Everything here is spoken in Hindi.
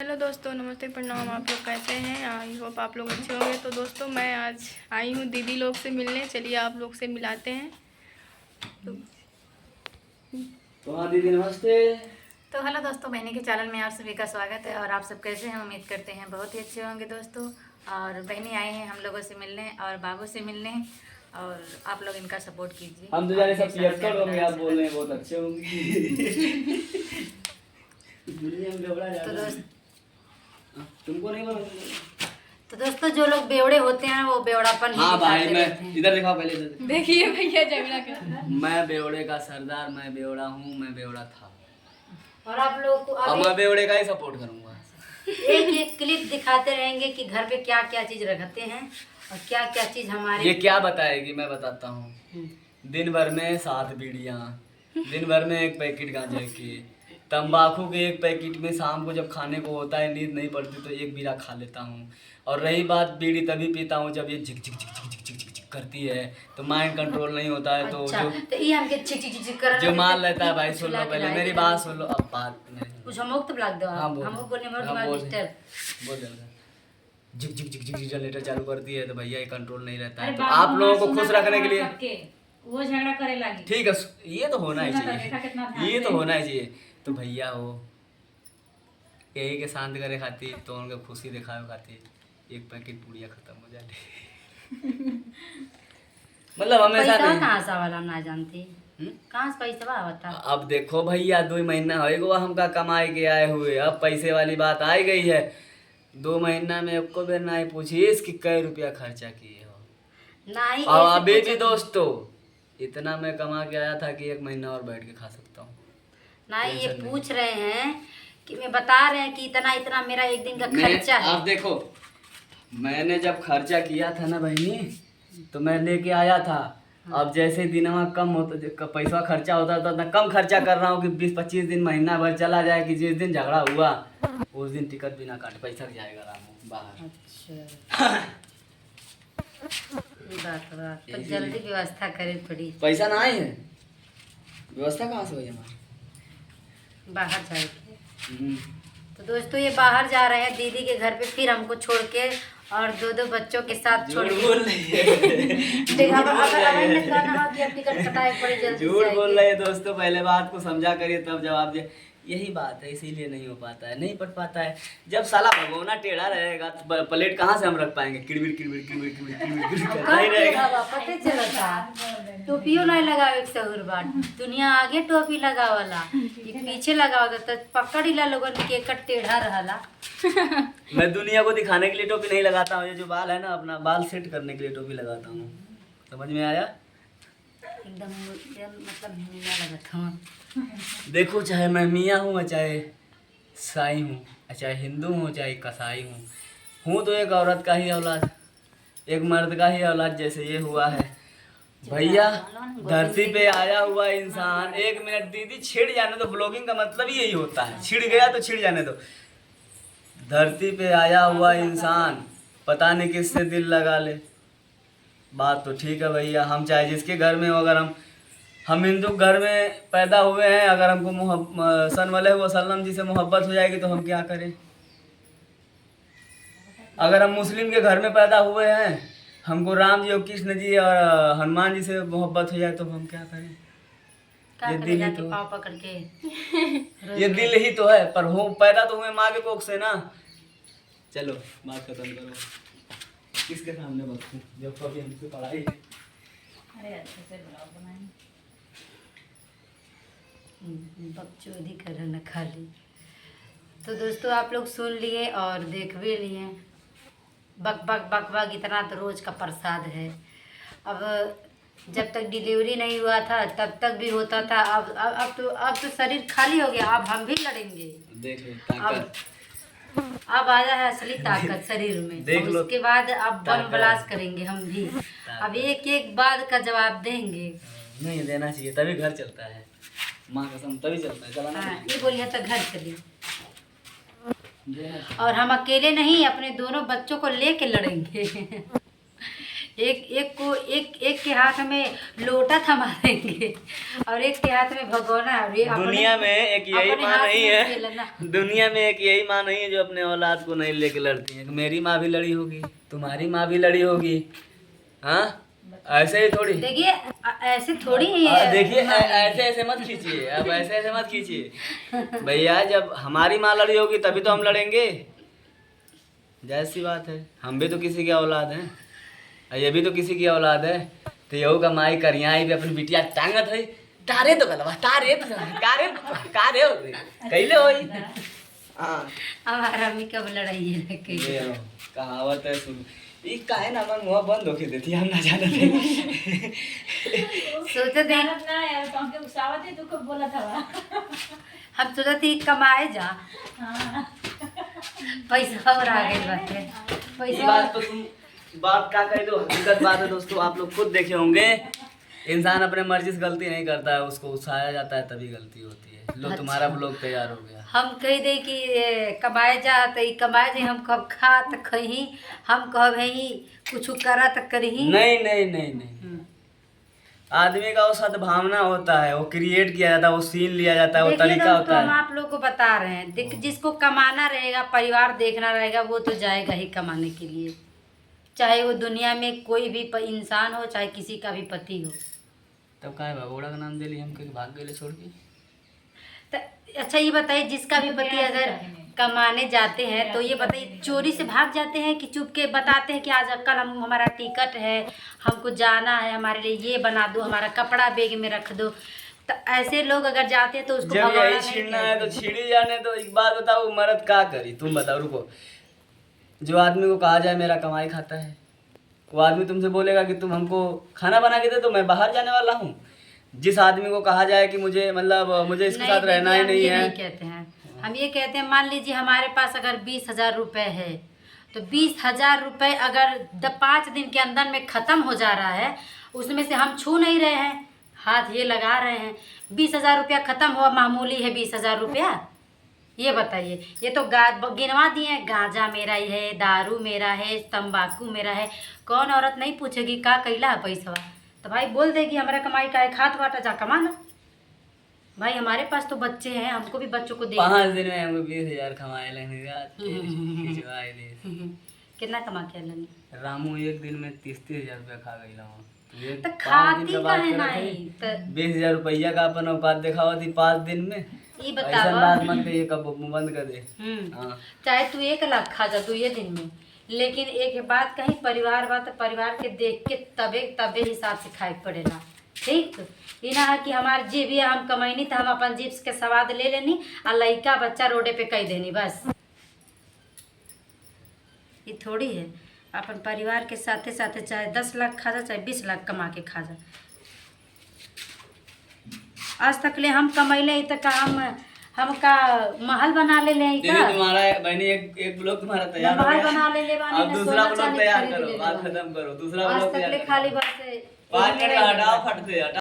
हेलो दोस्तों, नमस्ते, प्रणाम। आप लोग कैसे हैं? आई होप आप लोग अच्छे होंगे। तो दोस्तों, मैं आज आई हूँ दीदी लोग से मिलने। चलिए आप लोग से मिलाते हैं। तो हाँ दीदी, नमस्ते। तो हेलो दोस्तों, बहनी के चैनल में आप सभी का स्वागत है। और आप सब कैसे हैं? उम्मीद करते हैं बहुत ही अच्छे होंगे दोस्तों। और बहनी आए हैं हम लोगों से मिलने और बाबू से मिलने, और आप लोग इनका सपोर्ट कीजिए। हम तो जाने सब पियक्कड़ होंगे, आप बोल रहे हैं बहुत अच्छे होंगे। तो दोस्त तुमको नहीं बोला? तो दोस्तों, जो लोग बेवड़े होते हैं वो बेवड़ापन ही हाँ भाई, दिखाते मैं रहते हैं। इधर दिखाओ पहले, इधर देखिए भैया झगड़ा कर। मैं बेवड़े का सरदार, मैं बेवड़ा हूँ, मैं बेवड़ा था और आप लोग को अब मैं बेवड़े का ही सपोर्ट करूंगा। एक एक क्लिप दिखाते रहेंगे कि घर पे क्या क्या चीज रखते हैं और क्या क्या चीज हमारे। ये क्या बताएगी, मैं बताता हूँ। दिन भर में 7 बीड़ियाँ, दिन भर में 1 पैकेट गांजे की, तंबाकू के 1 पैकेट में शाम को जब खाने को होता है, नींद नहीं पड़ती तो 1 बीड़ा खा लेता हूँ। और रही बात, बीड़ी तभी पीता हूँ जब ये झिक झिक झिक झिक झिक झिक झिक करती है, तो माइंड कंट्रोल नहीं होता है। तो अच्छा, जो तो ये हमके चिक चिक चिक कर जो मान लेता है, भाई सुन लो पहले मेरी बात सुन लो। अब बात कुछ हमको तो ब्लॉक दो। हाँ, बोल। हमको बोलने में हाँ, दिमाग बोल। डिस्टर्ब। बोल जल्दी। झिक झिक झिक झिक झिक जनरेटर चालू करती है तो भैया ये कंट्रोल नहीं रहता है। अरे तो बाबू, आप लोगों को सुना खुश था रखने के लिए सबके, वो झगड़ा करे लगी। ठीक है, ये तो होना ही सुना था, देखा कितना ध्यान चाहिए, ये तो से। होना ही चाहिए। तो भैया हो यही के शांत करे खातिर, तो उनके खुशी दिखावे खातिर 1 पैकेट पूड़िया खत्म हो जाती। मतलब हमेशा पैसा नहीं। कहाँ से वाला ना जानती, कहाँ से पैसा आवता। अब देखो भैया, 2 महीना होएगा हमका कमाई के आए हुए, अब पैसे वाली बात आ गई है। 2 महीना में एको बेर नहीं पूछिस कि कै रुपया खर्चा किए हो। नहीं और ऐसे अभी कुछ भी नहीं। दोस्तों, इतना मैं कमा के आया था कि 1 महीना और बैठ के खा सकता हूँ। नहीं, ये टेंशन नहीं। पूछ रहे हैं कि मैं बता रहे हैं कि इतना इतना मेरा एक दिन का खर्चा है। आप देखो, मैंने जब खर्चा किया था ना बहनी, तो मैं लेके आया था। अब जैसे दिनवा कम होता, पैसा खर्चा होता था, इतना कम खर्चा कर रहा हूँ कि 20-25 दिन महीना भर चला जाए कि जिस दिन झगड़ा हुआ उस दिन टिकट बिना काटे पैसा जाएगा रामू बाहर। अच्छा, ये बात तो जल्दी व्यवस्था करे थोड़ी, पैसा ना है, व्यवस्था कहाँ से हुई हमारी? बाहर जाएगी। तो दोस्तों, ये बाहर जा रहे हैं दीदी के घर पे, फिर हमको छोड़ के और 2 बच्चों के साथ छोड़ झूठ के। बोल रही है। टिकट कटाए पड़े जल्दी झूठ से बोल रहे हैं दोस्तों, पहले बात को समझा करिए तब जवाब दे। यही बात है, इसीलिए नहीं हो पाता है, नहीं पढ़ पाता है। जब साला भगोना टेढ़ा रहेगा तो प्लेट कहाँ से हम रख पाएंगे? किड़बिड़ किड़बिड़ किड़बिड़ किड़बिड़ किड़बिड़ किड़बिड़ करता ही रहेगा। पता चलता टोपियो नहीं लगाओ, एक सहूर बाट दुनिया आगे टोपी लगावला, ये पीछे लगाओ तो पकड़ ही ला लोगन के कट टेढ़ा रहला। मैं दुनिया को दिखाने के लिए टोपी नहीं लगाता हूँ। ये जो बाल है ना, अपना बाल सेट करने के लिए टोपी लगाता हूँ। समझ में आया? एकदम मतलब मिया लगता हूँ। देखो, चाहे मैं मियाँ हूँ, चाहे साई हूँ, चाहे हिंदू हूँ, चाहे कसाई हूँ तो एक औरत का ही औलाद, एक मर्द का ही औलाद जैसे ये हुआ है। भैया, धरती पे आया हुआ इंसान, 1 मिनट दीदी छिड़ जाने दो। ब्लॉगिंग का मतलब ही यही होता है, छिड़ गया तो छिड़ जाने दो। धरती पे आया हुआ इंसान पता नहीं किससे दिल लगा ले। बात तो ठीक है भैया, हम चाहे जिसके घर में हो, अगर हम हिंदू घर में पैदा हुए हैं, अगर हमको सल्लल्लाहु अलैहि वसल्लम जी से मोहब्बत हो जाएगी तो हम क्या करें? अगर हम मुस्लिम के घर में पैदा हुए हैं, हमको राम जी और कृष्ण जी और हनुमान जी से मोहब्बत हो जाए तो हम क्या करें? ये दिल ही तो, पाँव पकड़ के ये दिल ही तो है। पर हो पैदा तो हुए माँ के कोख से ना। चलो बात खत्म करो। किसके सामने बच्चों जब कभी हमसे पढ़ाई। अरे अच्छे से ब्लॉग बनाएं। बकचोदी कर न खाली। तो दोस्तों, आप लोग सुन लिए और देख भी लिए। बक बक बक बक इतना तो रोज का प्रसाद है। अब जब तक डिलीवरी नहीं हुआ था तब तक भी होता था। अब तो शरीर खाली हो गया। अब हम भी लड़ेंगे। देख लो ताकत, अब आया है असली ताकत शरीर में। देख लो उसके बाद अब बम ताकत। ब्लास्ट करेंगे हम भी। अब एक एक बात का जवाब देंगे। नहीं देना चाहिए, तभी घर चलता है। माँ कसम तभी चलता है, चलाना हाँ, चाहिए। ये बोलिए तो घर चलिए। देना चाहिए। और हम अकेले नहीं, अपने दोनों बच्चों को लेके लड़ेंगे। एक के हाथ में लोटा थमा देंगे और एक के हाथ में भगोना, और ये दुनिया में एक यही अपने माँ हाथ नहीं में है, खेलना। दुनिया में एक यही माँ नहीं है जो अपने औलाद को नहीं लेके लड़ती है। मेरी माँ भी लड़ी होगी, तुम्हारी माँ भी लड़ी होगी, हाँ ऐसे ही थोड़ी। देखिए ऐसे थोड़ी ही है। देखिए ऐसे ऐसे मत खींचिए, अब ऐसे ऐसे मत खींचिए भैया। जब हमारी माँ लड़ी होगी तभी तो हम लड़ेंगे, जैसी बात है। हम भी तो किसी की औलाद हैं, और ये भी तो किसी की औलाद है। तो यहू कमाई करियाई भी अपनी बिटिया टांगत है, तारे तो गलवा तारे तो कारे कारे हो कैले होई। हाँ हमारा भी कब लड़ाई है ना कहीं। ये कहावत है, सुन ई काहे ना मन मुंह बंद होके देती हम ना जाने थे। सोचे थे जानत ना यार, तो हमके उसावत है, तू कब बोला था हम सोचे थे कमाए जा, हाँ। पैसा और आ गई बात है। ये पैसा बात तो तुम बात क्या कह दो, हकीकत बात है दोस्तों। आप लोग खुद देखे होंगे, इंसान अपने मर्जी से गलती नहीं करता है, उसको उकसाया जाता है तभी गलती होती है। लो तुम्हारा ब्लॉग तैयार हो गया। हम कह दे कि कमाए जा तो ई कमाए जे, हम कब खा तो खही, हम कब है कुछ करा तो करही। नहीं नहीं नहीं नहीं, आदमी का वो सद्भावना होता है, वो क्रिएट किया जाता है, वो सीन लिया जाता है, वो देखिए तरीका दोस्तों, होता हम है। आप लोग को बता रहे हैं, देख जिसको कमाना रहेगा, परिवार देखना रहेगा, वो तो जाएगा ही कमाने के लिए, चाहे वो दुनिया में कोई भी इंसान हो, चाहे किसी का भी पति हो। तब का है भगोड़ा का नाम दे ली हम, भाग गए छोड़ के। तो अच्छा ये बताइए, जिसका भी पति अगर कमाने जाते हैं तो ये बताइए चोरी से भाग जाते हैं कि चुप के बताते हैं कि आज कल हम हमारा टिकट है, हमको जाना है, हमारे लिए ये बना दो, हमारा कपड़ा बैग में रख दो। तो ऐसे लोग अगर जाते हैं तो उसको जब भगवाना यही नहीं छीनना है तो कहते। छीड़ी जाने। तो एक बात बताओ, मर्द क्या करी, तुम बताओ। रुको, जो आदमी को कहा जाए मेरा कमाई खाता है, वो आदमी तुमसे बोलेगा कि तुम हमको खाना बना के दे तो मैं बाहर जाने वाला हूँ। जिस आदमी को कहा जाए कि मुझे मतलब मुझे इसके साथ रहना ही नहीं है, कहते हैं हम ये कहते हैं, मान लीजिए हमारे पास अगर 20,000 रुपये है, तो 20,000 रुपये अगर 5 दिन के अंदर में ख़त्म हो जा रहा है, उसमें से हम छू नहीं रहे हैं, हाथ ये लगा रहे हैं, 20,000 रुपया ख़त्म हुआ, मामूली है 20,000 रुपया। ये बताइए, ये तो गिनवा दिए हैं, गांजा मेरा ही है, दारू मेरा है, तंबाकू मेरा है। कौन औरत नहीं पूछेगी का कैला है पैसा, तो भाई बोल देगी हमारा कमाई का है, खात बाटा जा कमा लो। भाई हमारे पास तो बच्चे हैं, हमको भी बच्चों को 5 दिन में हमको 20,000 कमाए लेंगे। कितना कमा के लेंगे? रामू एक दिन में 30,000 रुपया खा गई ना। तो खाती का है नहीं तो 20,000 रुपया का अपन औकात दिखावा थी 5 दिन में। ये ऐसा बतावा। बात मत कहिए, कब बंद कर दे। हाँ। चाहे तू 1 लाख खा जा 2 दिन में, लेकिन एक बात कहीं, परिवार बात, परिवार के देख के तबे हिसाब से खाए पड़ेगा। ठीक, ये ना है कि हमारे जेब है, हम कमैनी तो हम अपन जेब के स्वाद ले लेनी और लड़का बच्चा रोडे पे कह देनी, बस ये थोड़ी है। अपन परिवार के साथे साथे चाहे 10 लाख खा जा, चाहे 20 लाख कमा के खा जा। आज तक ले हम कमैले तो का हमका महल बना ले तुम्हारा बहनी एक ब्लॉग तुम्हारा तैयार हो महल गया। बना ले बानी, अब दूसरा ब्लॉग तैयार करो, बात खत्म करो। दूसरा आज ब्लॉग तक तैयार ले करो। खाली बस 5 मिनट का हटाओ, फटते हटाओ।